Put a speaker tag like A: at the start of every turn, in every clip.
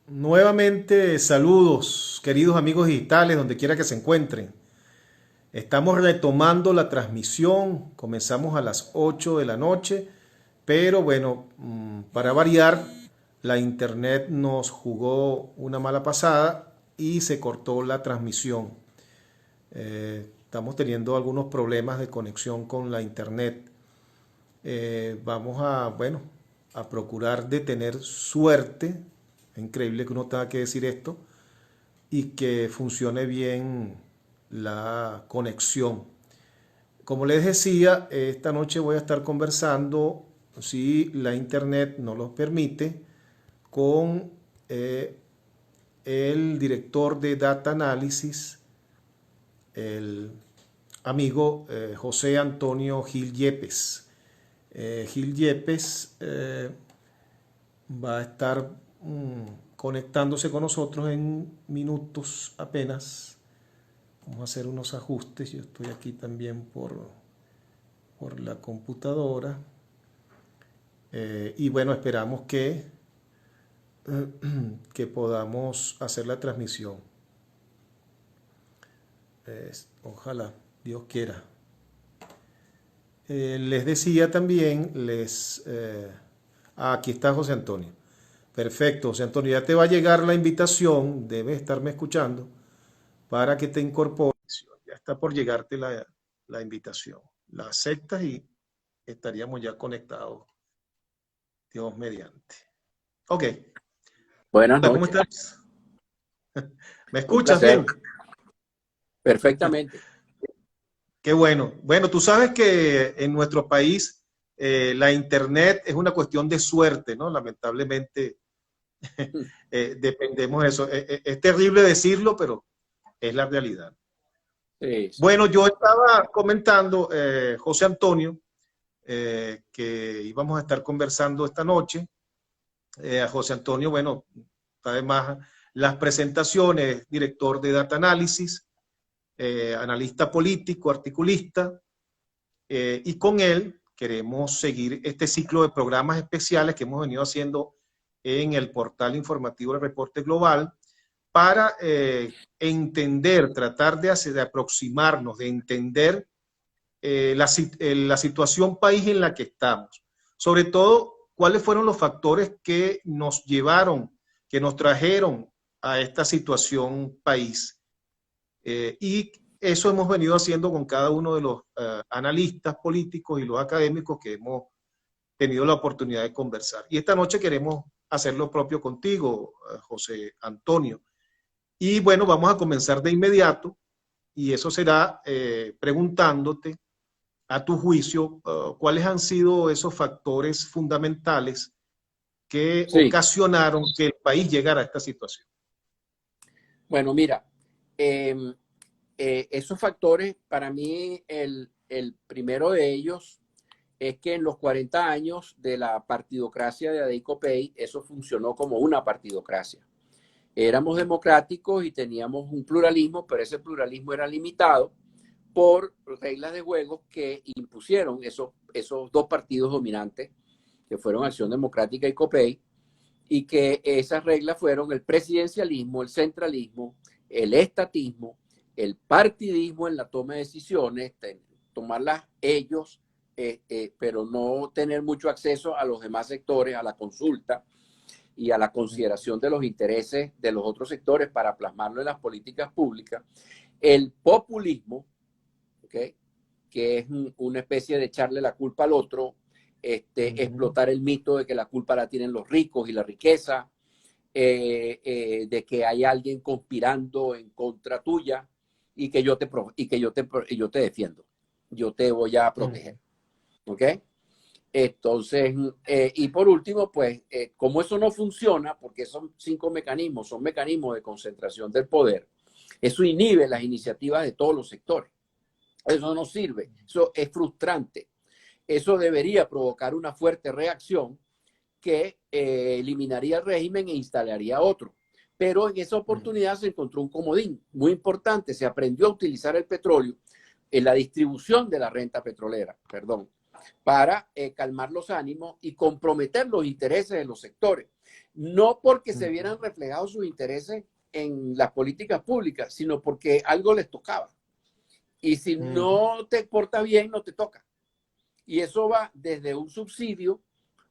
A: Nuevamente, saludos, queridos amigos digitales, donde quiera que se encuentren. Estamos retomando la transmisión, comenzamos a las 8 de la noche, pero bueno, para variar, la internet nos jugó una mala pasada y se cortó la transmisión. Estamos teniendo algunos problemas de conexión con la internet. Vamos a, bueno, a procurar de tener suerte. Es increíble que uno tenga que decir esto y que funcione bien la conexión. Como les decía, esta noche voy a estar conversando, si la internet nos lo permite, con el director de Data Analysis, el amigo José Antonio Gil Yepes. Gil Yepes va a estar conectándose con nosotros en minutos apenas. Vamos a hacer unos ajustes. Yo estoy aquí también por la computadora. Y bueno, esperamos que podamos hacer la transmisión. Ojalá, Dios quiera. Les decía también, aquí está José Antonio. Perfecto, José Antonio, ya te va a llegar la invitación, debes estarme escuchando, para que te incorpores. Ya está por llegarte la invitación. La aceptas y estaríamos ya conectados, Dios mediante. Ok,
B: Buenas
A: hola, ¿cómo
B: noches.
A: estás? ¿Me
B: Un
A: escuchas
B: placer.
A: bien?
B: Perfectamente.
A: Qué bueno. Bueno, tú sabes que en nuestro país la internet es una cuestión de suerte, ¿no? Lamentablemente dependemos de eso. Es terrible decirlo, pero es la realidad.
B: Sí, sí.
A: Bueno, yo estaba comentando, José Antonio, que íbamos a estar conversando esta noche. A José Antonio, bueno, además las presentaciones, director de Data Analysis, analista político, articulista, y con él queremos seguir este ciclo de programas especiales que hemos venido haciendo en el portal informativo del Reporte Global para entender, tratar de aproximarnos, de entender la situación país en la que estamos. Sobre todo, cuáles fueron los factores que nos llevaron, que nos trajeron a esta situación país. Y eso hemos venido haciendo con cada uno de los analistas políticos y los académicos que hemos tenido la oportunidad de conversar. Y esta noche queremos hacer lo propio contigo, José Antonio. Y bueno, vamos a comenzar de inmediato y eso será preguntándote a tu juicio, ¿cuáles han sido esos factores fundamentales que
B: Sí.
A: ocasionaron que el país llegara a esta situación?
B: Bueno, mira, esos factores, para mí, el primero de ellos es que en los 40 años de la partidocracia de Adey Copey, eso funcionó como una partidocracia. Éramos democráticos y teníamos un pluralismo, pero ese pluralismo era limitado por reglas de juego que impusieron esos dos partidos dominantes, que fueron Acción Democrática y Copey, y que esas reglas fueron el presidencialismo, el centralismo, el estatismo, el partidismo en la toma de decisiones, tomarlas ellos, pero no tener mucho acceso a los demás sectores, a la consulta y a la consideración de los intereses de los otros sectores para plasmarlo en las políticas públicas. El populismo, ¿okay?, que es una especie de echarle la culpa al otro, explotar el mito de que la culpa la tienen los ricos y la riqueza, de que hay alguien conspirando en contra tuya y que yo te defiendo, yo te voy a proteger, ¿ok? Entonces, y por último, pues, como eso no funciona, porque son 5 mecanismos, son mecanismos de concentración del poder, eso inhibe las iniciativas de todos los sectores. Eso no sirve, eso es frustrante. Eso debería provocar una fuerte reacción que eliminaría el régimen e instalaría otro. Pero en esa oportunidad se encontró un comodín muy importante. Se aprendió a utilizar el petróleo en la distribución de la renta petrolera, perdón, para calmar los ánimos y comprometer los intereses de los sectores. No porque se vieran reflejados sus intereses en las políticas públicas, sino porque algo les tocaba. Y si no te portas bien, no te toca. Y eso va desde un subsidio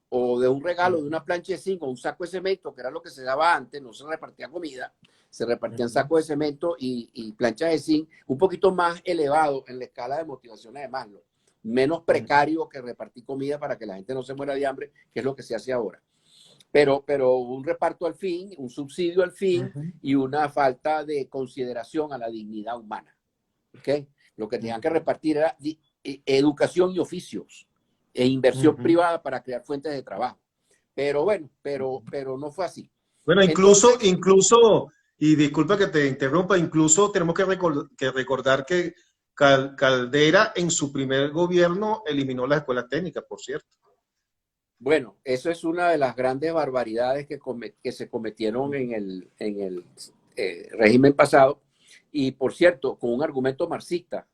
B: o de un regalo de una plancha de zinc o un saco de cemento, que era lo que se daba antes, no se repartía comida, se repartían sacos de cemento y planchas de zinc, un poquito más elevado en la escala de motivaciones de Maslow, menos precario que repartir comida para que la gente no se muera de hambre, que es lo que se hace ahora. Pero un reparto al fin, un subsidio al fin y una falta de consideración a la dignidad humana. ¿Okay? Lo que tenían que repartir era educación y oficios e inversión privada para crear fuentes de trabajo. Pero bueno, pero no fue así.
A: Bueno, incluso, y disculpa que te interrumpa, incluso tenemos que recordar que Caldera en su primer gobierno eliminó las escuelas técnicas, por cierto.
B: Bueno, eso es una de las grandes barbaridades que se cometieron en el régimen pasado. Y por cierto, con un argumento marxista,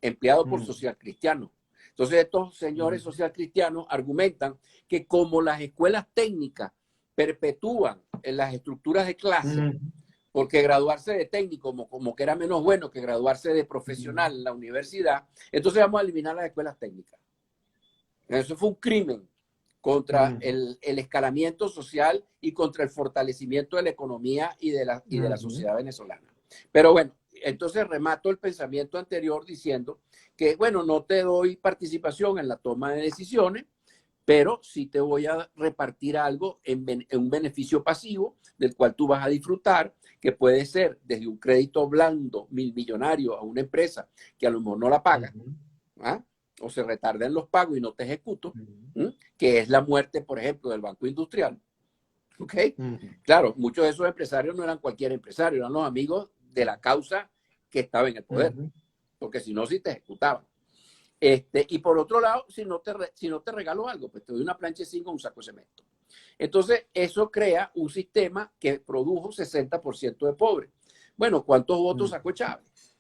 B: empleado por socialcristianos. Entonces estos señores socialcristianos argumentan que como las escuelas técnicas perpetúan en las estructuras de clase, porque graduarse de técnico como que era menos bueno que graduarse de profesional en la universidad, entonces vamos a eliminar las escuelas técnicas. Eso fue un crimen contra el escalamiento social y contra el fortalecimiento de la economía y de la sociedad venezolana. Pero bueno, entonces remato el pensamiento anterior diciendo que, bueno, no te doy participación en la toma de decisiones, pero sí te voy a repartir algo en un beneficio pasivo del cual tú vas a disfrutar, que puede ser desde un crédito blando millonario a una empresa que a lo mejor no la paga, o se retardan los pagos y no te ejecuto, que es la muerte, por ejemplo, del Banco Industrial. ¿Ok? Claro, muchos de esos empresarios no eran cualquier empresario, eran los amigos de la causa que estaba en el poder, porque si no, sí te ejecutaban. Y por otro lado, si no te regalo algo, pues te doy una plancha de zinc o un saco de cemento. Entonces, eso crea un sistema que produjo 60% de pobres. Bueno, ¿cuántos votos sacó Chávez?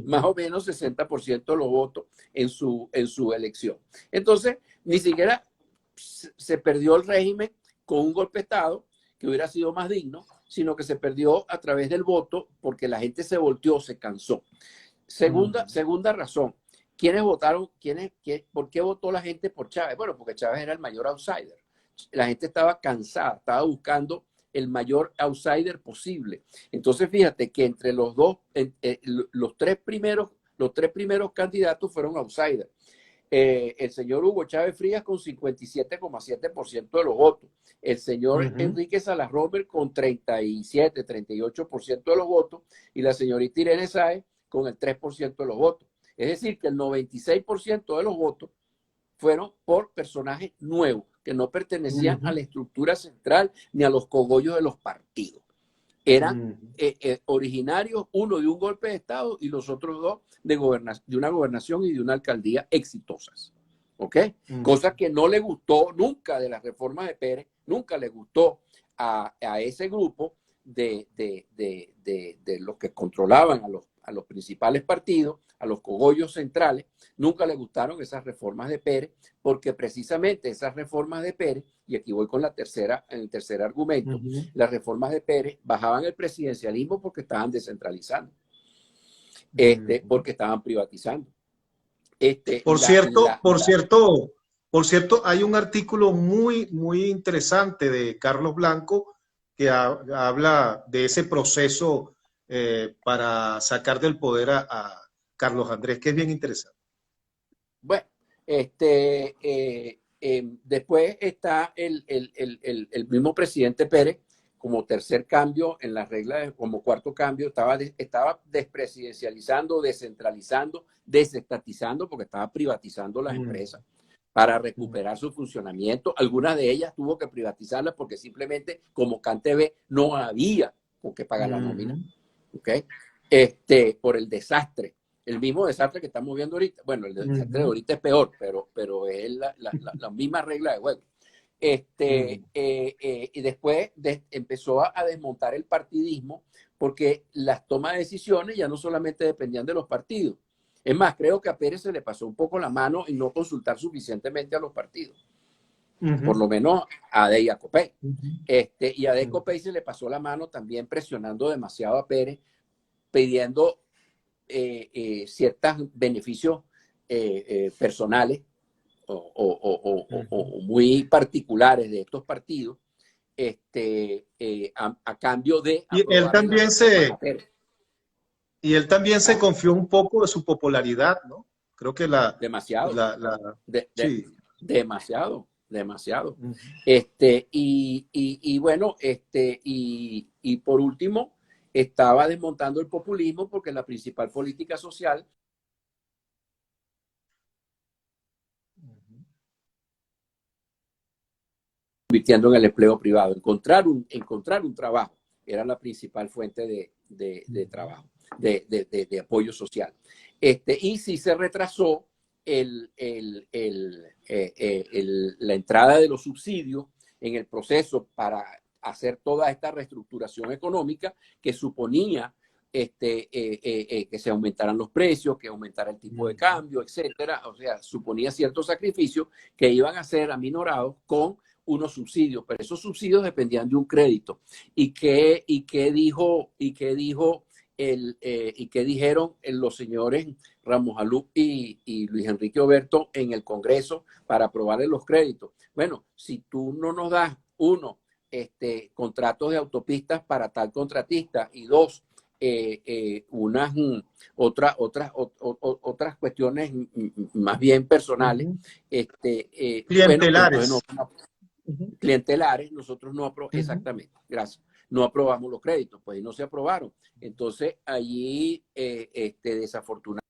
B: Más o menos 60% de los votos en su elección. Entonces, ni siquiera se perdió el régimen con un golpe de Estado que hubiera sido más digno, sino que se perdió a través del voto porque la gente se volteó, se cansó. Segunda razón, ¿quiénes votaron? ¿Por qué votó la gente por Chávez? Bueno, porque Chávez era el mayor outsider. La gente estaba cansada, estaba buscando el mayor outsider posible. Entonces, fíjate que entre los tres primeros candidatos fueron outsiders. El señor Hugo Chávez Frías con 57,7% de los votos, el señor Enrique Salas Romer con 37, 38% de los votos y la señorita Irene Sáez con el 3% de los votos. Es decir, que el 96% de los votos fueron por personajes nuevos que no pertenecían a la estructura central ni a los cogollos de los partidos. Eran originarios, uno de un golpe de Estado y los otros dos de una gobernación y de una alcaldía exitosas. ¿Ok? Cosa que no le gustó nunca de las reformas de Pérez, nunca le gustó a ese grupo de los que controlaban a los principales partidos, a los cogollos centrales, nunca le gustaron esas reformas de Pérez, porque precisamente esas reformas de Pérez, y aquí voy con el tercer argumento, las reformas de Pérez bajaban el presidencialismo porque estaban descentralizando, porque estaban privatizando.
A: Por cierto, hay un artículo muy, muy interesante de Carlos Blanco que habla de ese proceso para sacar del poder a Carlos Andrés, que es bien interesante.
B: Bueno, después está el mismo presidente Pérez como tercer cambio en las reglas, como cuarto cambio, estaba despresidencializando, descentralizando, desestatizando, porque estaba privatizando las empresas para recuperar su funcionamiento. Algunas de ellas tuvo que privatizarlas porque simplemente como CanTV no había con qué pagar la nómina. ¿Okay? Por el desastre. El mismo desastre que estamos viendo ahorita. Bueno, el desastre de ahorita es peor, pero es la misma regla de juego. Y después empezó a desmontar el partidismo porque las tomas de decisiones ya no solamente dependían de los partidos. Es más, creo que a Pérez se le pasó un poco la mano en no consultar suficientemente a los partidos, por lo menos a Ade y a Copey. Y a Ade Copey se le pasó la mano también presionando demasiado a Pérez, pidiendo ciertos beneficios personales o muy particulares de estos partidos, a cambio de
A: Y él
B: aprobar
A: también se confió un poco de su popularidad, ¿no? Creo que
B: demasiado,
A: sí.
B: demasiado, demasiado.
A: Uh-huh.
B: Y bueno, y por último, estaba desmontando el populismo porque la principal política social convirtiendo en el empleo privado. Encontrar un trabajo era la principal fuente de trabajo, de apoyo social. Y sí se retrasó la entrada de los subsidios en el proceso para hacer toda esta reestructuración económica que suponía que se aumentaran los precios, que aumentara el tipo de cambio, etcétera. O sea, suponía ciertos sacrificios que iban a ser aminorados con unos subsidios, pero esos subsidios dependían de un crédito. ¿Y qué dijeron los señores Ramos Alup y Luis Enrique Oberto en el Congreso para aprobarle los créditos? Bueno, si tú no nos das, uno, contratos de autopistas para tal contratista, y dos, otras cuestiones más bien personales,
A: clientelares.
B: Bueno, pues clientelares, nosotros no aprobamos, exactamente, gracias, no aprobamos los créditos, pues, y no se aprobaron. Entonces, allí, desafortunadamente.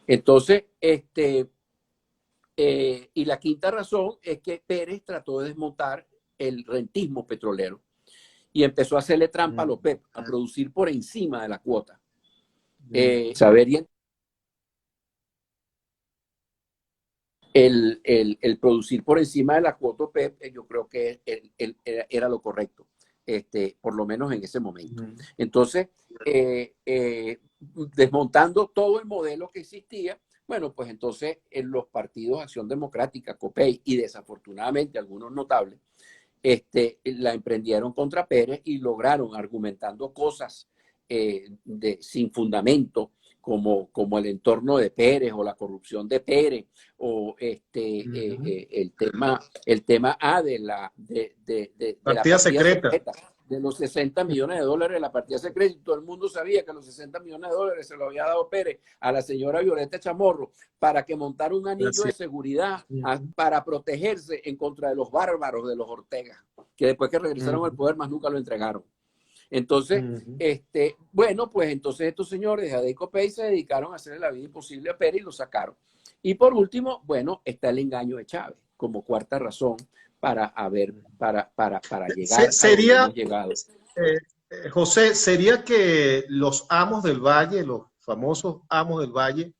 B: Entonces, y la quinta razón es que Pérez trató de desmontar el rentismo petrolero y empezó a hacerle trampa a los PEP, a producir por encima de la cuota. Saber y el producir por encima de la cuota PEP, yo creo que era lo correcto, por lo menos en ese momento. Entonces, desmontando todo el modelo que existía, bueno, pues entonces en los partidos Acción Democrática, COPEI y desafortunadamente algunos notables, la emprendieron contra Pérez y lograron, argumentando cosas sin fundamento, como el entorno de Pérez o la corrupción de Pérez o el tema de la
A: partida secreta,
B: de los 60 millones de dólares de la partida secreta. Todo el mundo sabía que los 60 millones de dólares se lo había dado Pérez a la señora Violeta Chamorro para que montara un anillo de seguridad para protegerse en contra de los bárbaros de los Ortega, que después que regresaron al poder más nunca lo entregaron. Entonces, bueno, pues entonces estos señores de Ade Copey se dedicaron a hacerle la vida imposible a Pérez y lo sacaron. Y por último, bueno, está el engaño de Chávez como cuarta razón para llegar
A: a donde hemos
B: llegado.
A: José, ¿sería que los amos del Valle, los famosos amos del Valle,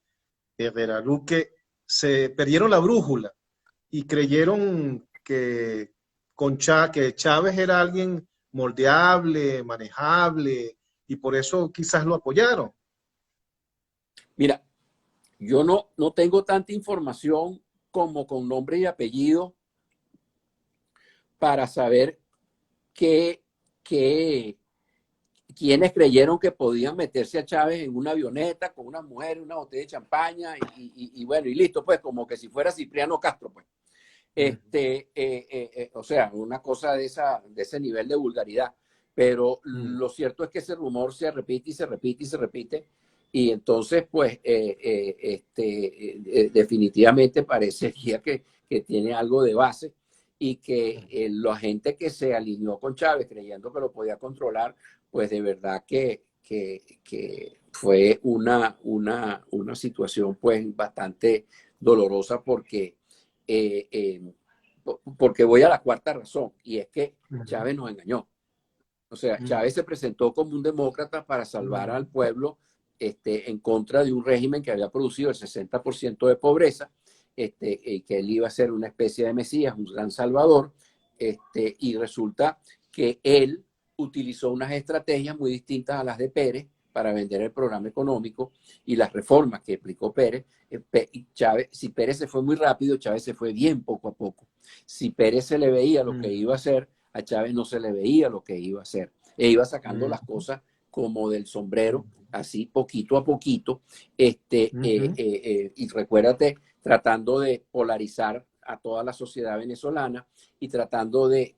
A: Herrera Luque, se perdieron la brújula y creyeron que Chávez era alguien moldeable, manejable, y por eso quizás lo apoyaron?
B: Mira, yo no tengo tanta información como con nombre y apellido para saber quiénes creyeron que podían meterse a Chávez en una avioneta con una mujer, una botella de champaña y bueno, y listo, pues, como que si fuera Cipriano Castro, pues. O sea, una cosa de ese nivel de vulgaridad. Pero lo cierto es que ese rumor se repite y se repite y se repite. Y entonces, pues, definitivamente parecería que tiene algo de base y que la gente que se alineó con Chávez creyendo que lo podía controlar, pues de verdad que fue una situación pues bastante dolorosa porque voy a la cuarta razón, y es que Chávez nos engañó. O sea, Chávez se presentó como un demócrata para salvar al pueblo en contra de un régimen que había producido el 60% de pobreza, que él iba a ser una especie de Mesías, un gran salvador, y resulta que él utilizó unas estrategias muy distintas a las de Pérez para vender el programa económico y las reformas que aplicó Pérez. Chávez, si Pérez se fue muy rápido, Chávez se fue bien poco a poco. Si Pérez se le veía lo que iba a hacer, a Chávez no se le veía lo que iba a hacer. E iba sacando las cosas como del sombrero, así poquito a poquito. Y recuérdate, tratando de polarizar a toda la sociedad venezolana y tratando de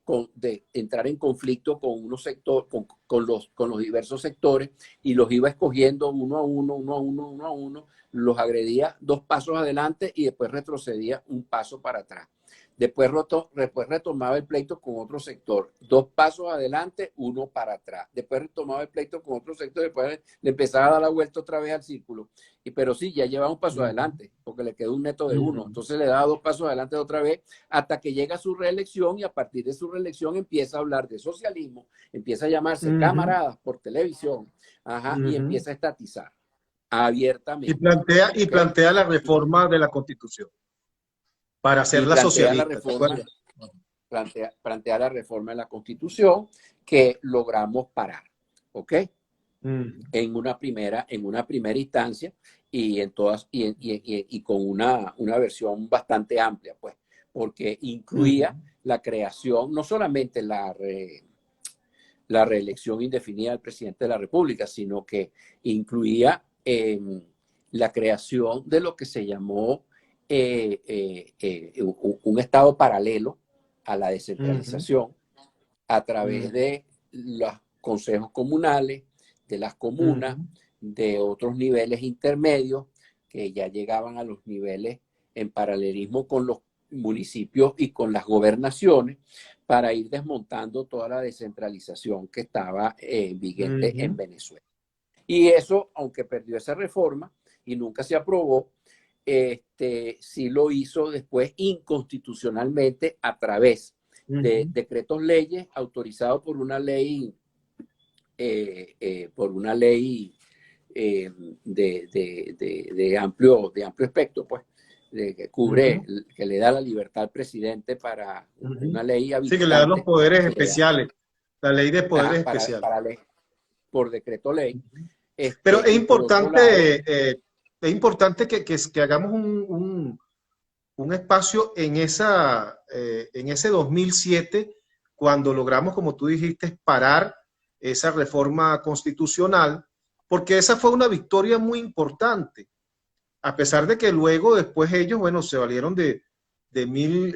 B: entrar en conflicto con unos sectores, con los diversos sectores, y los iba escogiendo uno a uno, los agredía 2 pasos adelante y después retrocedía 1 paso para atrás. Después retomaba el pleito con otro sector, 2 pasos adelante, 1 para atrás. Después retomaba el pleito con otro sector, después le empezaba a dar la vuelta otra vez al círculo. Pero sí, ya llevaba 1 paso adelante, porque le quedó un neto de 1. Entonces le daba 2 pasos adelante otra vez, hasta que llega a su reelección, y a partir de su reelección empieza a hablar de socialismo, empieza a llamarse camaradas por televisión, y empieza a estatizar abiertamente.
A: Y plantea la reforma de la Constitución para hacerla socialista.
B: Plantea la reforma de la Constitución que logramos parar, ¿ok? En una primera instancia, y con una versión bastante amplia, pues, porque incluía la creación, no solamente la reelección indefinida del presidente de la República, sino que incluía la creación de lo que se llamó un estado paralelo a la descentralización, a través de los consejos comunales, de las comunas, de otros niveles intermedios que ya llegaban a los niveles en paralelismo con los municipios y con las gobernaciones, para ir desmontando toda la descentralización que estaba vigente en Venezuela. Y eso, aunque perdió esa reforma y nunca se aprobó, sí lo hizo después inconstitucionalmente a través de decretos leyes autorizados por una ley de amplio espectro, pues, que cubre, que le da la libertad al presidente para una ley habilitante.
A: Sí, que le da los poderes especiales, la ley de poderes especiales.
B: Por decreto ley.
A: Pero es importante, que hagamos un espacio en ese 2007, cuando logramos, como tú dijiste, parar esa reforma constitucional, porque esa fue una victoria muy importante, a pesar de que luego, después ellos, bueno, se valieron de mil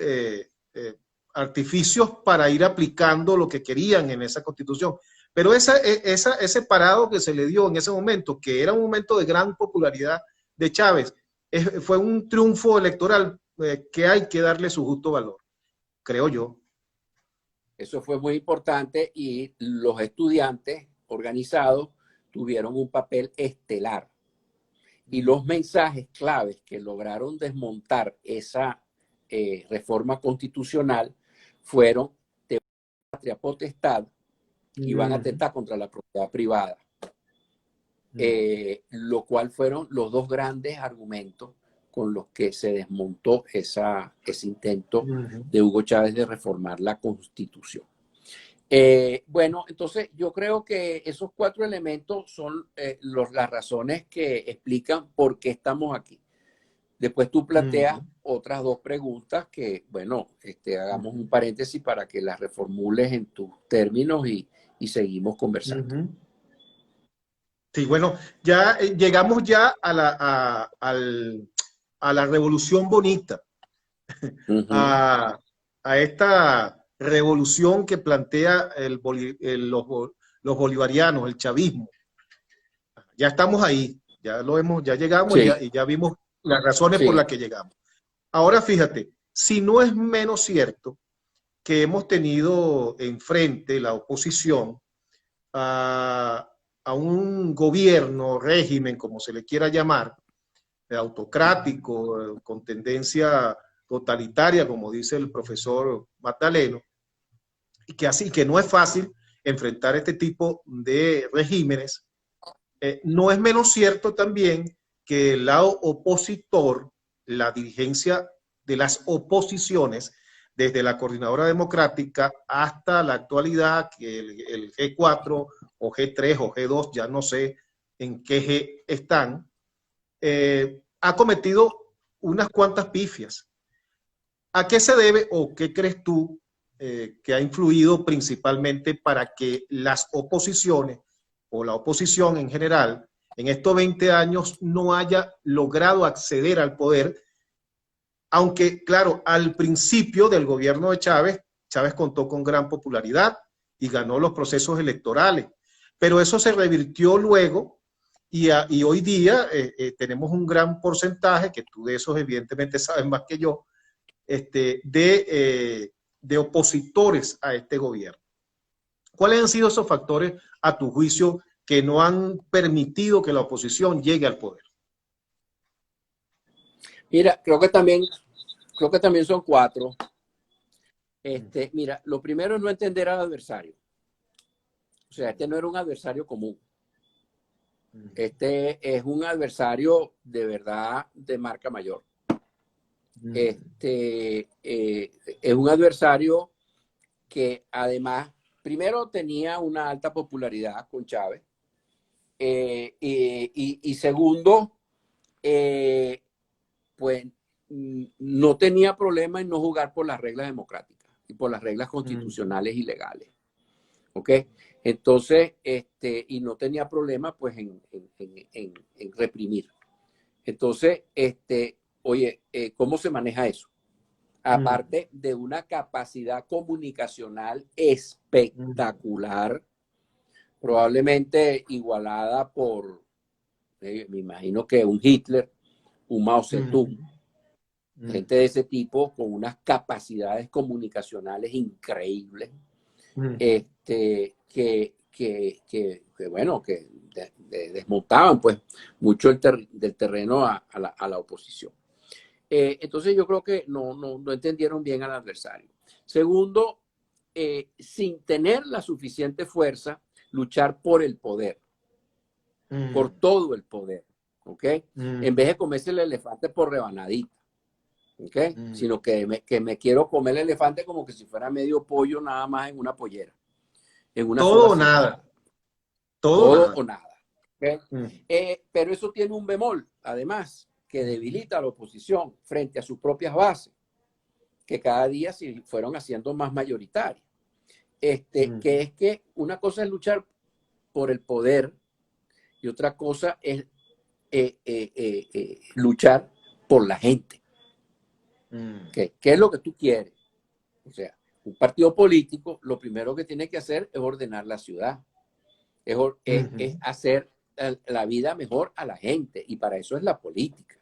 A: artificios para ir aplicando lo que querían en esa constitución. Pero ese parado que se le dio en ese momento, que era un momento de gran popularidad de Chávez, fue un triunfo electoral que hay que darle su justo valor, creo yo.
B: Eso fue muy importante, y los estudiantes organizados tuvieron un papel estelar. Y los mensajes claves que lograron desmontar esa reforma constitucional fueron de patria potestad, y van a atentar contra la propiedad privada. Lo cual fueron los 2 grandes argumentos con los que se desmontó ese intento de Hugo Chávez de reformar la Constitución. Bueno, entonces yo creo que esos 4 elementos son las razones que explican por qué estamos aquí. Después tú planteas otras 2 preguntas que, bueno, hagamos un paréntesis para que las reformules en tus términos y seguimos conversando.
A: Sí, bueno, ya llegamos ya a la revolución bonita, a esta revolución que plantea los bolivarianos, el chavismo. Ya estamos ahí, ya llegamos, sí. y ya vimos las razones por las que llegamos. Ahora fíjate, si no es menos cierto que hemos tenido enfrente la oposición a un gobierno, régimen, como se le quiera llamar, autocrático, con tendencia totalitaria, como dice el profesor Magdaleno, y que no es fácil enfrentar este tipo de regímenes. No es menos cierto también que el lado opositor, la dirigencia de las oposiciones, desde la Coordinadora Democrática hasta la actualidad, que el G4 o G3 o G2, ya no sé en qué eje están, ha cometido unas cuantas pifias. ¿A qué se debe o qué crees tú que ha influido principalmente para que las oposiciones o la oposición en general en estos 20 años no haya logrado acceder al poder? Aunque, claro, al principio del gobierno de Chávez, Chávez contó con gran popularidad y ganó los procesos electorales, pero eso se revirtió luego y hoy día tenemos un gran porcentaje, que tú de esos evidentemente sabes más que yo, de opositores a este gobierno. ¿Cuáles han sido esos factores, a tu juicio, que no han permitido que la oposición llegue al poder?
B: Mira, creo que también son cuatro. Mira, lo primero es no entender al adversario. O sea, este no era un adversario común. Este es un adversario de verdad de marca mayor. Es un adversario que además, primero tenía una alta popularidad con Chávez y segundo, pues no tenía problema en no jugar por las reglas democráticas y por las reglas constitucionales y legales. ¿Ok? Entonces, y no tenía problema pues en reprimir. Entonces, oye, ¿cómo se maneja eso? Aparte de una capacidad comunicacional espectacular, probablemente igualada por, me imagino que un Hitler, un Mao Zedong, gente de ese tipo con unas capacidades comunicacionales increíbles, que bueno, que desmontaban pues mucho del terreno a la oposición. Entonces yo creo que no entendieron bien al adversario. Segundo, sin tener la suficiente fuerza, luchar por el poder, por todo el poder, ¿ok? En vez de comerse el elefante por rebanadita, ¿ok? Sino que me quiero comer el elefante como que si fuera medio pollo nada más en una pollera, en una
A: Todo
B: sola
A: o nada.
B: sentada.
A: Todo
B: Todo
A: nada.
B: o nada. ¿Okay? Pero eso tiene un bemol, además, que debilita a la oposición frente a sus propias bases, que cada día se fueron haciendo más mayoritarias. Que es que una cosa es luchar por el poder y otra cosa es luchar por la gente. ¿Qué es lo que tú quieres? O sea, un partido político lo primero que tiene que hacer es ordenar la ciudad, es hacer la vida mejor a la gente, y para eso es la política.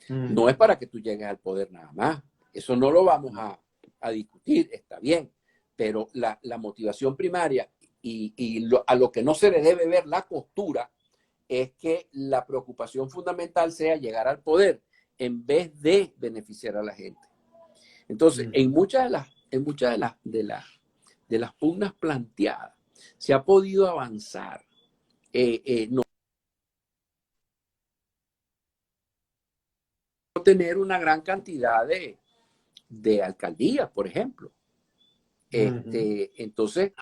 B: No es para que tú llegues al poder nada más. Eso no lo vamos a discutir, está bien, pero la motivación primaria y a lo que no se le debe ver la costura es que la preocupación fundamental sea llegar al poder en vez de beneficiar a la gente. Entonces, en muchas de las pugnas planteadas se ha podido avanzar. No tener una gran cantidad de alcaldías, por ejemplo. Entonces,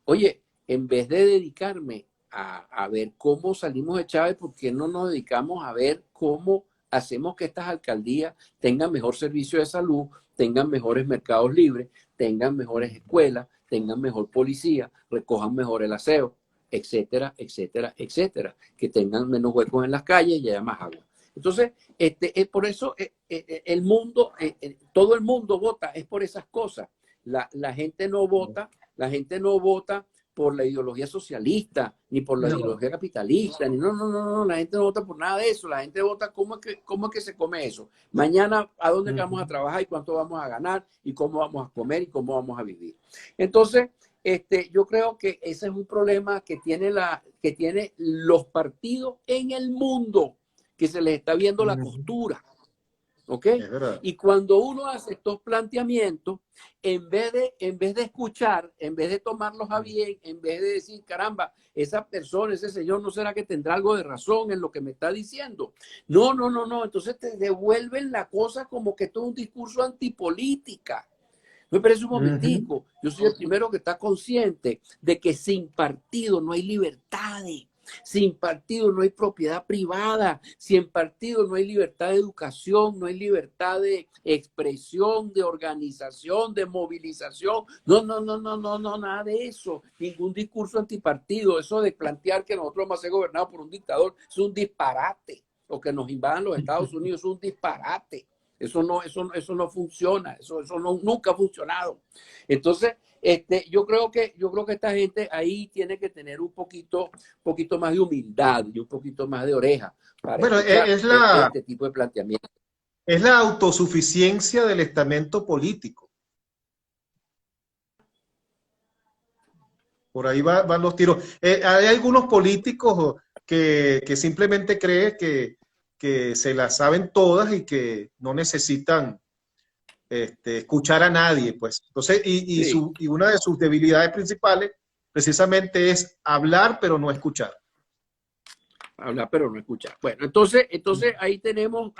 B: oye, en vez de dedicarme a ver cómo salimos de Chávez, ¿por qué no nos dedicamos a ver cómo hacemos que estas alcaldías tengan mejor servicio de salud, tengan mejores mercados libres, tengan mejores escuelas, tengan mejor policía, recojan mejor el aseo, etcétera, etcétera, etcétera, que tengan menos huecos en las calles y haya más agua? Entonces, por eso el mundo, todo el mundo vota, es por esas cosas. La gente no vota, por la ideología socialista, ni por la ideología capitalista, ni no, la gente no vota por nada de eso, la gente vota cómo es que se come eso. Mañana, ¿a dónde vamos a trabajar y cuánto vamos a ganar y cómo vamos a comer y cómo vamos a vivir? Entonces, yo creo que ese es un problema que tiene los partidos en el mundo, que se les está viendo la costura. ¿Ok? Y cuando uno hace estos planteamientos, en vez de escuchar, en vez de tomarlos a bien, en vez de decir, caramba, esa persona, ese señor, ¿no será que tendrá algo de razón en lo que me está diciendo? No. Entonces te devuelven la cosa como que todo es un discurso antipolítica. Me parece un momentico. Yo soy el primero que está consciente de que sin partido no hay libertades. Sin partido no hay propiedad privada, sin partido no hay libertad de educación, no hay libertad de expresión, de organización, de movilización. No, no, no, no, no, no, nada de eso. Ningún discurso antipartido. Eso de plantear que nosotros vamos a ser gobernados por un dictador es un disparate. O que nos invadan los Estados Unidos es un disparate. Eso no funciona, eso nunca ha funcionado. Entonces, yo creo que esta gente ahí tiene que tener un poquito más de humildad y un poquito más de oreja para
A: Bueno,
B: escuchar este tipo de planteamiento.
A: Es la autosuficiencia del estamento político. Por ahí van los tiros. Hay algunos políticos que simplemente creen que se las saben todas y que no necesitan escuchar a nadie, pues. Entonces, y una de sus debilidades principales precisamente es hablar pero no escuchar.
B: Hablar pero no escuchar. Bueno, entonces ahí tenemos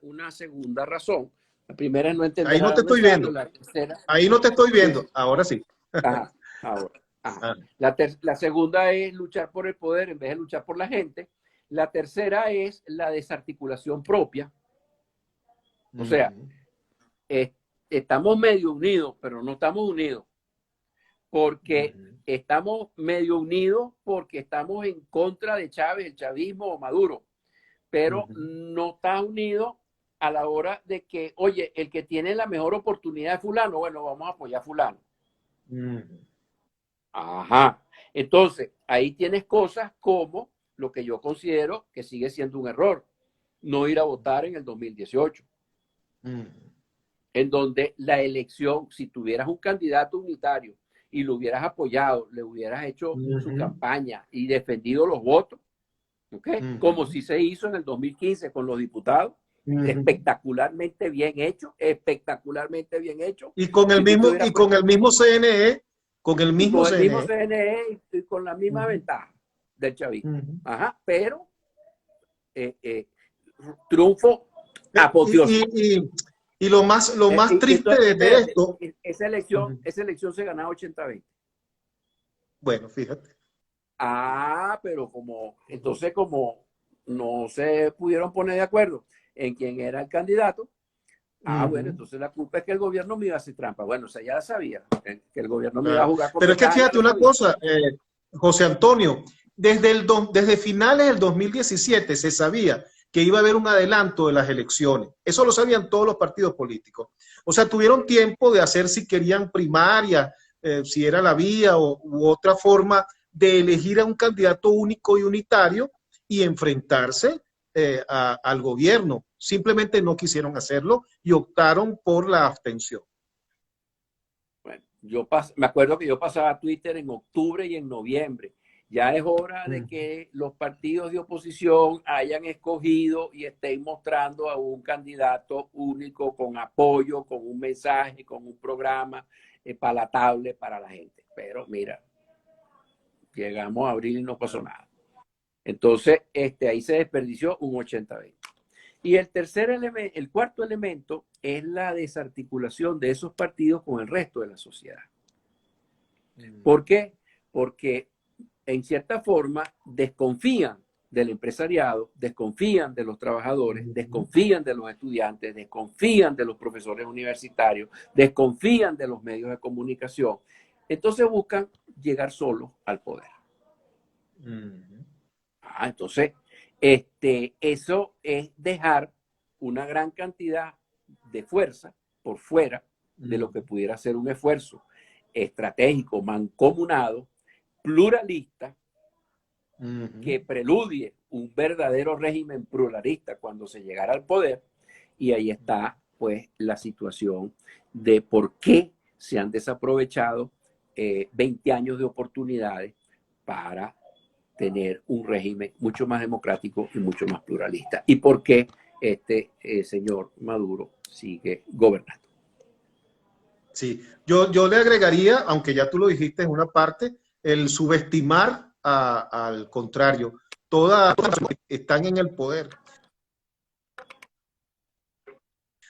B: una segunda razón. La primera es no entender.
A: Ahí no te estoy viendo. Ahí no te estoy viendo. Ahora sí.
B: Ajá, ahora. Ajá. La segunda es luchar por el poder en vez de luchar por la gente. La tercera es la desarticulación propia. O sea, estamos medio unidos, pero no estamos unidos. Porque estamos medio unidos porque estamos en contra de Chávez, el chavismo o Maduro. Pero no está unido a la hora de que, oye, el que tiene la mejor oportunidad es fulano, bueno, vamos a apoyar a fulano. Ajá. Entonces, ahí tienes cosas como lo que yo considero que sigue siendo un error, no ir a votar en el 2018. En donde la elección, si tuvieras un candidato unitario y lo hubieras apoyado, le hubieras hecho su campaña y defendido los votos, ¿okay? Como si se hizo en el 2015 con los diputados, espectacularmente bien hecho.
A: Y con el mismo CNE,
B: CNE y con la misma ventaja del chavismo. Ajá, pero triunfo apoteósico.
A: Y lo más triste de esto.
B: Esa elección se ganaba 80-20.
A: Bueno, fíjate.
B: Pero entonces como no se pudieron poner de acuerdo en quién era el candidato, bueno, entonces la culpa es que el gobierno me iba a hacer trampa. Bueno, o sea, ya sabía que el gobierno me iba a jugar con.
A: Pero es que fíjate una cosa, José Antonio, desde finales del 2017 se sabía que iba a haber un adelanto de las elecciones. Eso lo sabían todos los partidos políticos. O sea, tuvieron tiempo de hacer si querían primarias, si era la vía u otra forma de elegir a un candidato único y unitario y enfrentarse al gobierno. Simplemente no quisieron hacerlo y optaron por la abstención.
B: Bueno, me acuerdo que yo pasaba Twitter en octubre y en noviembre. Ya es hora de que los partidos de oposición hayan escogido y estén mostrando a un candidato único con apoyo, con un mensaje, con un programa palatable para la gente. Pero mira, llegamos a abril y no pasó nada. Entonces, ahí se desperdició un 80-20. Y el cuarto elemento es la desarticulación de esos partidos con el resto de la sociedad. ¿Por qué? Porque en cierta forma desconfían del empresariado, desconfían de los trabajadores, desconfían de los estudiantes, desconfían de los profesores universitarios, desconfían de los medios de comunicación. Entonces buscan llegar solos al poder. Entonces, eso es dejar una gran cantidad de fuerza por fuera de lo que pudiera ser un esfuerzo estratégico, mancomunado, pluralista, que preludie un verdadero régimen pluralista cuando se llegara al poder. Y ahí está, pues, la situación de por qué se han desaprovechado 20 años de oportunidades para tener un régimen mucho más democrático y mucho más pluralista. Y por qué señor Maduro sigue gobernando.
A: Sí, yo le agregaría, aunque ya tú lo dijiste en una parte, el subestimar al contrario. Todas están en el poder.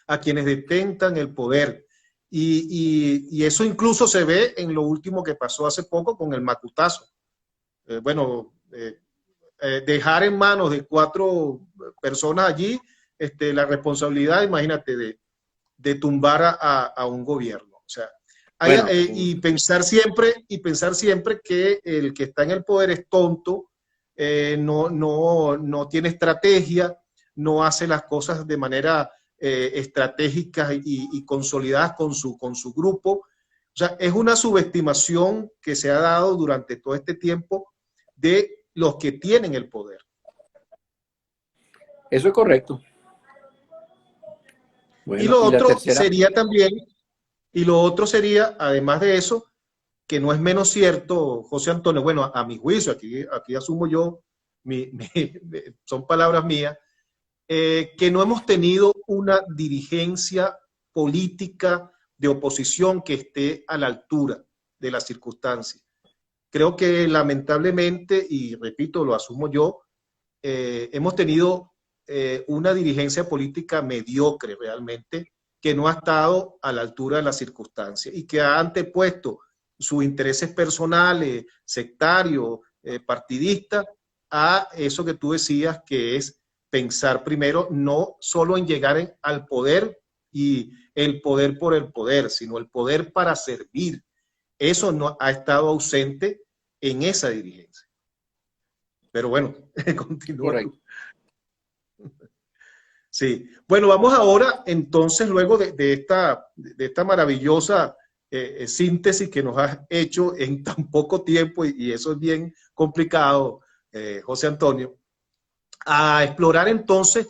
A: A quienes detentan el poder. Y eso incluso se ve en lo último que pasó hace poco con el Macutazo. Bueno, dejar en manos de 4 personas allí la responsabilidad, imagínate, de tumbar a un gobierno. O sea,
B: Bueno,
A: y pensar siempre que el que está en el poder es tonto, no tiene estrategia, no hace las cosas de manera estratégica y consolidadas con su grupo. O sea, es una subestimación que se ha dado durante todo este tiempo de los que tienen el poder.
B: eso es correcto. Bueno,
A: Y lo
B: y la
A: otro
B: tercera.
A: sería también, y lo otro sería, además de eso, que no es menos cierto, José Antonio, bueno, a mi juicio, aquí asumo yo, son palabras mías, que no hemos tenido una dirigencia política de oposición que esté a la altura de las circunstancias. Creo que lamentablemente, y repito, lo asumo yo, hemos tenido una dirigencia política mediocre realmente, que no ha estado a la altura de las circunstancias y que ha antepuesto sus intereses personales, sectarios, partidistas, a eso que tú decías, que es pensar primero no solo en llegar al poder y el poder por el poder, sino el poder para servir. Eso no ha estado ausente en esa dirigencia. Pero bueno, continúa tú.
B: Correcto.
A: Sí. Bueno, vamos ahora entonces, luego de esta maravillosa síntesis que nos has hecho en tan poco tiempo, y eso es bien complicado, José Antonio, a explorar entonces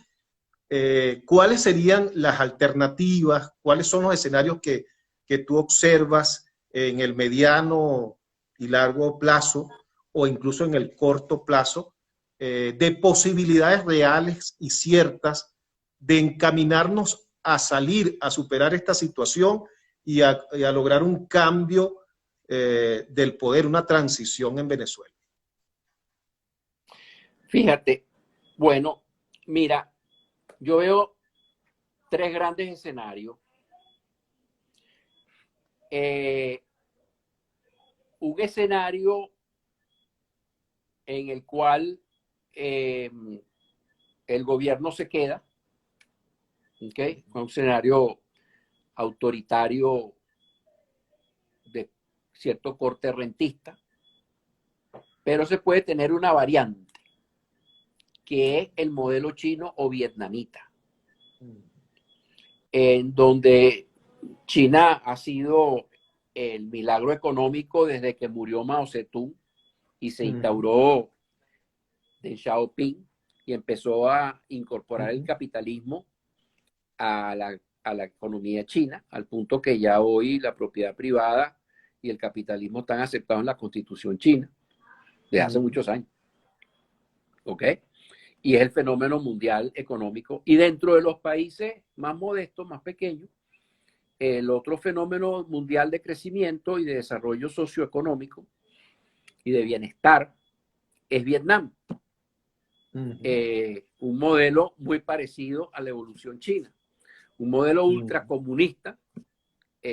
A: cuáles serían las alternativas, cuáles son los escenarios que tú observas en el mediano y largo plazo, o incluso en el corto plazo, de posibilidades reales y ciertas de encaminarnos a salir, a superar esta situación y a lograr un cambio del poder, una transición en Venezuela.
B: Fíjate, bueno, mira, yo veo 3 grandes escenarios. Un escenario en el cual el gobierno se queda, ¿okay? Un escenario autoritario de cierto corte rentista, pero se puede tener una variante, que es el modelo chino o vietnamita, en donde China ha sido el milagro económico desde que murió Mao Zedong y se instauró Deng Xiaoping y empezó a incorporar el capitalismo a la economía china, al punto que ya hoy la propiedad privada y el capitalismo están aceptados en la constitución china desde hace muchos años. ¿Ok? Y es el fenómeno mundial económico. Y dentro de los países más modestos, más pequeños, el otro fenómeno mundial de crecimiento y de desarrollo socioeconómico y de bienestar es Vietnam. Un modelo muy parecido a la evolución china. Un modelo ultracomunista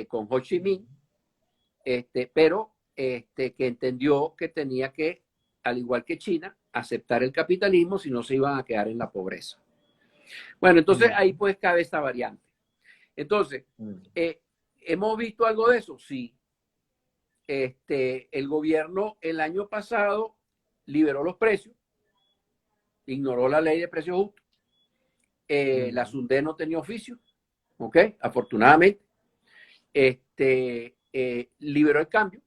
B: con Ho Chi Minh, pero que entendió que tenía que, al igual que China, aceptar el capitalismo, si no se iban a quedar en la pobreza. Bueno, entonces ahí pues cabe esta variante. Entonces, ¿hemos visto algo de eso? Sí. El gobierno el año pasado liberó los precios, ignoró la ley de precios justos. La SUNDE no tenía oficio, ¿ok? Afortunadamente. Liberó el cambio,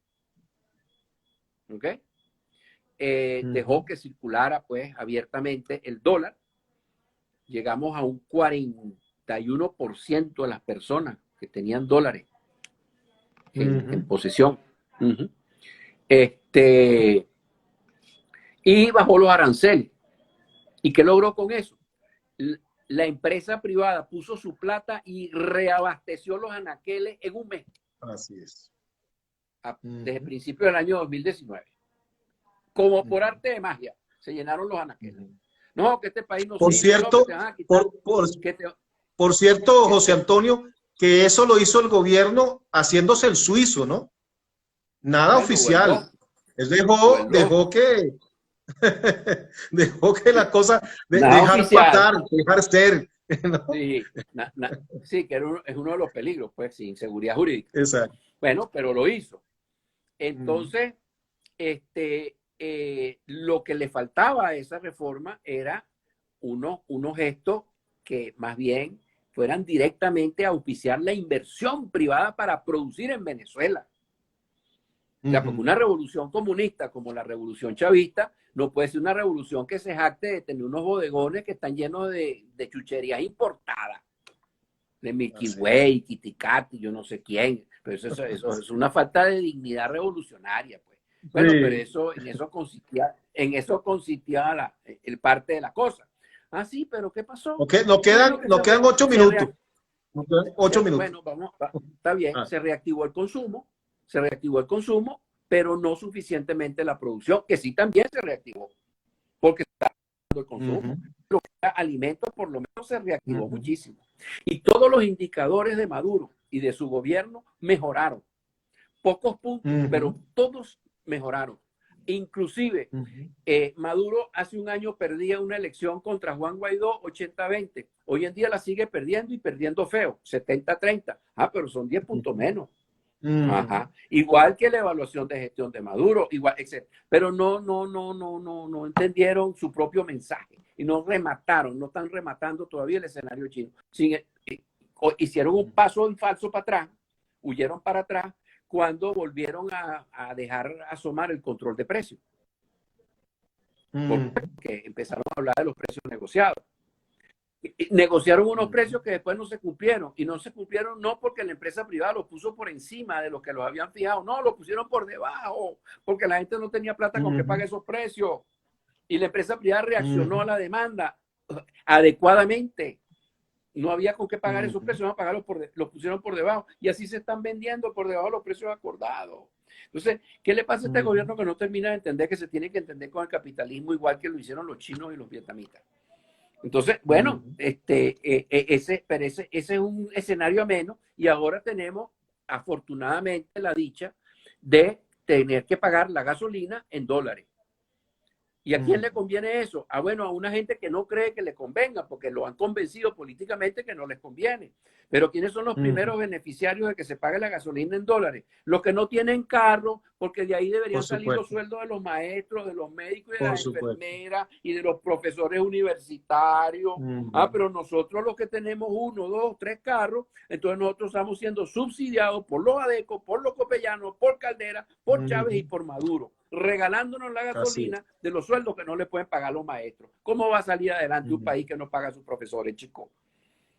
B: ¿ok? Dejó que circulara pues abiertamente el dólar. Llegamos a un 41% de las personas que tenían dólares en posesión. Y bajó los aranceles. ¿Y qué logró con eso? La empresa privada puso su plata y reabasteció los anaqueles en un mes.
A: Así es.
B: Desde el principio del año 2019. Como por arte de magia, se llenaron los anaqueles. No, que este país no
A: por
B: sirve,
A: cierto,
B: no, que te van a quitar,
A: por cierto, José Antonio, que eso lo hizo el gobierno haciéndose el suizo, ¿no? Nada oficial. Él dejó que Dejó que la cosa,
B: Nada
A: dejar
B: oficial.
A: pasar, dejar ser. ¿No?
B: Sí, sí, que es uno de los peligros, pues, sin seguridad jurídica.
A: Exacto.
B: Bueno, pero lo hizo.
A: Mm,
B: Entonces, lo que le faltaba a esa reforma era unos gestos que más bien fueran directamente a auspiciar la inversión privada para producir en Venezuela. O sea, porque
A: ujú.
B: una revolución comunista como la revolución chavista no puede ser una revolución que se jacte de tener unos bodegones que están llenos de chucherías importadas, de Milky
A: Así es.
B: Way, Kitty Kat, yo no sé quién, pero eso es una falta de dignidad revolucionaria, pues. Bueno, pero
A: Sí.
B: eso, en eso consistía el parte de la cosa. Ah, sí, pero ¿qué pasó?
A: Ok, nos
B: Bueno,
A: quedan,
B: que
A: nos quedan 8 minutos. Nos quedan 8 minutos.
B: bueno, está bien,
A: Ah,
B: se reactivó el consumo, pero no suficientemente la producción, que sí también se reactivó, porque está el
A: ujú,
B: consumo. Lo que era alimentos por lo menos se reactivó
A: ujú,
B: muchísimo. Y todos los indicadores de Maduro y de su gobierno mejoraron. Pocos puntos,
A: ujú,
B: pero todos mejoraron. Inclusive,
A: ujú,
B: Maduro hace un año perdía una elección contra Juan Guaidó 80-20. Hoy en día la sigue perdiendo y perdiendo feo, 70-30. Ah, pero son 10 puntos
A: ujú,
B: menos.
A: ujú,
B: Ajá. Igual que la evaluación de gestión de Maduro, igual, etc. Pero no entendieron su propio mensaje y no remataron, no están rematando todavía el escenario chino. Hicieron un paso en falso para atrás, huyeron para atrás cuando volvieron a dejar asomar el control de precios,
A: ujú,
B: porque empezaron a hablar de los precios negociados. Negociaron unos
A: ujú,
B: precios que después no se cumplieron, y no se cumplieron no porque la empresa privada los puso por encima de lo que los habían fijado, no, lo pusieron por debajo, porque la gente no tenía plata con que
A: ujú,
B: pagar esos precios, y la empresa privada reaccionó
A: ujú,
B: a la demanda adecuadamente. No había con qué pagar esos
A: ujú,
B: precios, no pagarlos los pusieron por debajo, y así se están vendiendo por debajo de los precios acordados. Entonces, ¿qué le pasa a este
A: ujú,
B: gobierno que no termina de entender que se tiene que entender con el capitalismo igual que lo hicieron los chinos y los vietnamitas? Entonces, bueno,
A: ujú,
B: ese es un escenario ameno, y ahora tenemos afortunadamente la dicha de tener que pagar la gasolina en dólares. ¿Y a quién
A: ujú,
B: le conviene eso? Ah, bueno, a una gente que no cree que le convenga, porque lo han convencido políticamente que no les conviene. Pero ¿quiénes son los
A: ujú.
B: primeros beneficiarios de que se pague la gasolina en dólares? Los que no tienen carro, porque de ahí
A: Por
B: deberían salir los
A: supuesto,
B: sueldos de los maestros, de los médicos y de
A: por
B: las
A: supuesto.
B: enfermeras y de los profesores universitarios. Ah,
A: Ujú,
B: pero nosotros los que tenemos 1, 2, 3 carros, entonces nosotros estamos siendo subsidiados por los ADECO, por los copellanos, por Caldera, por Chávez y
A: ujú.
B: por Maduro, regalándonos la
A: Así es.
B: gasolina de los sueldos que no le pueden pagar los maestros. ¿Cómo va a salir adelante un
A: Ujú,
B: país que no paga a sus profesores, chicos?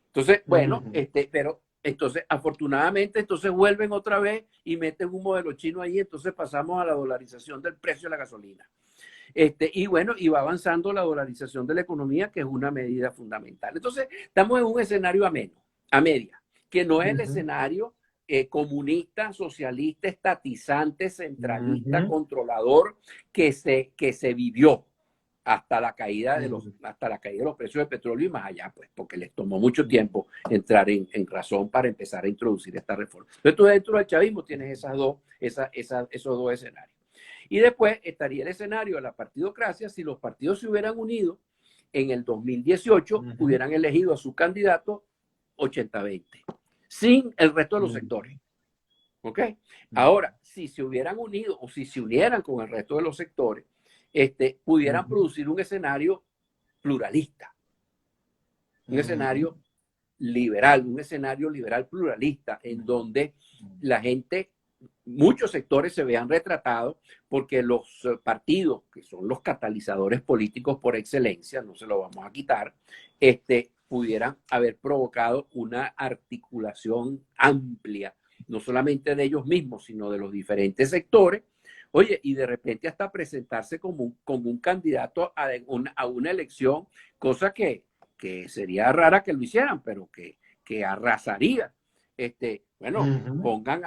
B: Entonces, bueno,
A: ujú,
B: pero entonces, afortunadamente, entonces vuelven otra vez y meten un modelo chino ahí, entonces pasamos a la dolarización del precio de la gasolina. Y bueno, y va avanzando la dolarización de la economía, que es una medida fundamental. Entonces, estamos en un escenario a media, que no es el
A: ujú,
B: escenario comunista, socialista, estatizante, centralista,
A: ujú,
B: controlador que se vivió
A: ujú,
B: hasta la caída de los precios del petróleo y más allá, pues, porque les tomó mucho
A: ujú,
B: tiempo entrar en razón para empezar a introducir esta reforma. Entonces, tú dentro del chavismo tienes esos dos escenarios. Y después estaría el escenario de la partidocracia si los partidos se hubieran unido en el 2018,
A: ujú,
B: hubieran elegido a su candidato 80-20, sin el resto de los sectores.
A: ujú,
B: ¿Ok?
A: ujú,
B: Ahora, si se hubieran unido o si se unieran con el resto de los sectores, pudieran
A: ujú,
B: producir un escenario pluralista, un
A: ujú,
B: escenario un escenario liberal pluralista, en
A: ujú,
B: donde la gente, muchos sectores se vean retratados, porque los partidos, que son los catalizadores políticos por excelencia, no se lo vamos a quitar, pudieran haber provocado una articulación amplia, no solamente de ellos mismos, sino de los diferentes sectores. Oye, y de repente hasta presentarse como un candidato a una elección, cosa que sería rara que lo hicieran, pero que arrasaría. Bueno,
A: ujú,
B: pongan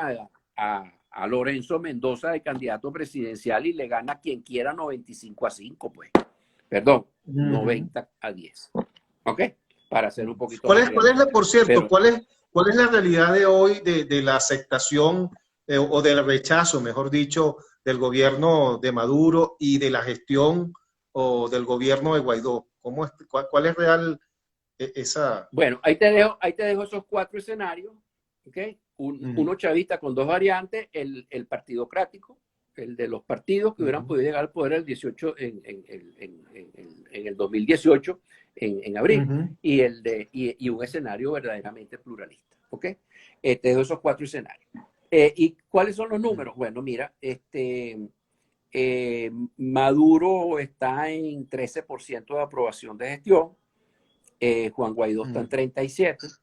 B: a Lorenzo Mendoza de candidato presidencial y le gana quien quiera 95-5, pues. Perdón,
A: ujú.
B: 90-10. ¿Ok? Para ser un poquito
A: ¿Cuál
B: más
A: es,
B: realista.
A: por cierto,
B: Pero
A: cuál es la realidad de hoy de la aceptación o del rechazo, mejor dicho, del gobierno de Maduro y de la gestión o del gobierno de Guaidó? ¿Cómo es, cuál es real esa?
B: Bueno, ahí te dejo esos cuatro escenarios, ¿ok? Uno chavista con dos variantes, el partidocrático, el de los partidos que hubieran podido llegar al poder el 18, en el 2018, en abril, y un escenario verdaderamente pluralista, ¿ok? Te dejo esos cuatro escenarios. ¿Y cuáles son los números? Bueno, mira, Maduro está en 13% de aprobación de gestión, Juan Guaidó está en 37%,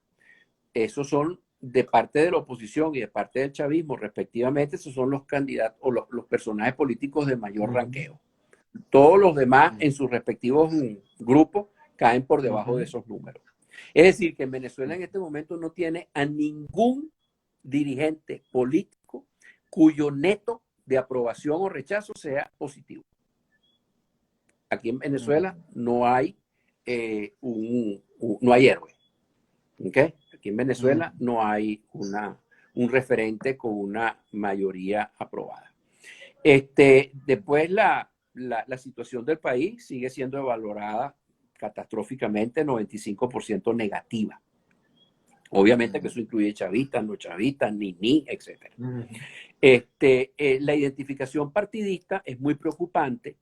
B: esos son de parte de la oposición y de parte del chavismo, respectivamente, esos son los candidatos o los personajes políticos de mayor ranqueo. Todos los demás en sus respectivos grupos caen por debajo de esos números. Es decir, que en Venezuela en este momento no tiene a ningún dirigente político cuyo neto de aprobación o rechazo sea positivo. Aquí en Venezuela no hay no hay héroe. ¿Okay? Aquí en Venezuela no hay un referente con una mayoría aprobada. Después la situación del país sigue siendo valorada catastróficamente, 95% negativa. Obviamente que eso incluye chavistas, no chavistas, ni, etc. La identificación partidista es muy preocupante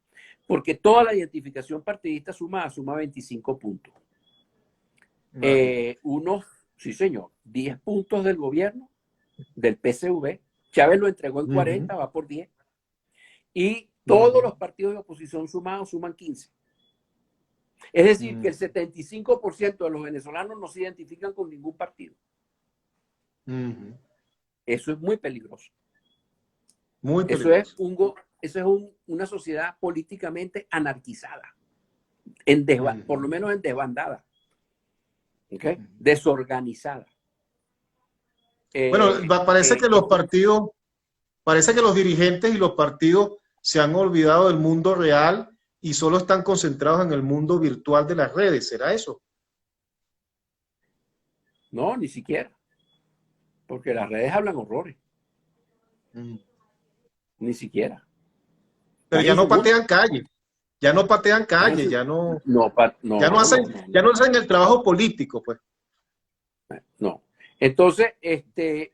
B: porque toda la identificación partidista suma 25 puntos. Sí señor, 10 puntos del gobierno, del PSV, Chávez lo entregó en 40, va por 10, y todos los partidos de oposición sumados suman 15. Es decir, que el 75% de los venezolanos no se identifican con ningún partido. Eso es muy peligroso.
A: Muy peligroso.
B: Eso es una sociedad políticamente anarquizada, por lo menos en desbandada. ¿Okay? Desorganizada.
A: Bueno, parece que parece que los dirigentes y los partidos se han olvidado del mundo real y solo están concentrados en el mundo virtual de las redes. ¿Será eso?
B: No, ni siquiera. Porque las redes hablan horrores. Ni siquiera.
A: Pero ya no patean calle. Ya no patean calle, ya no hacen el trabajo político, pues.
B: No. Entonces,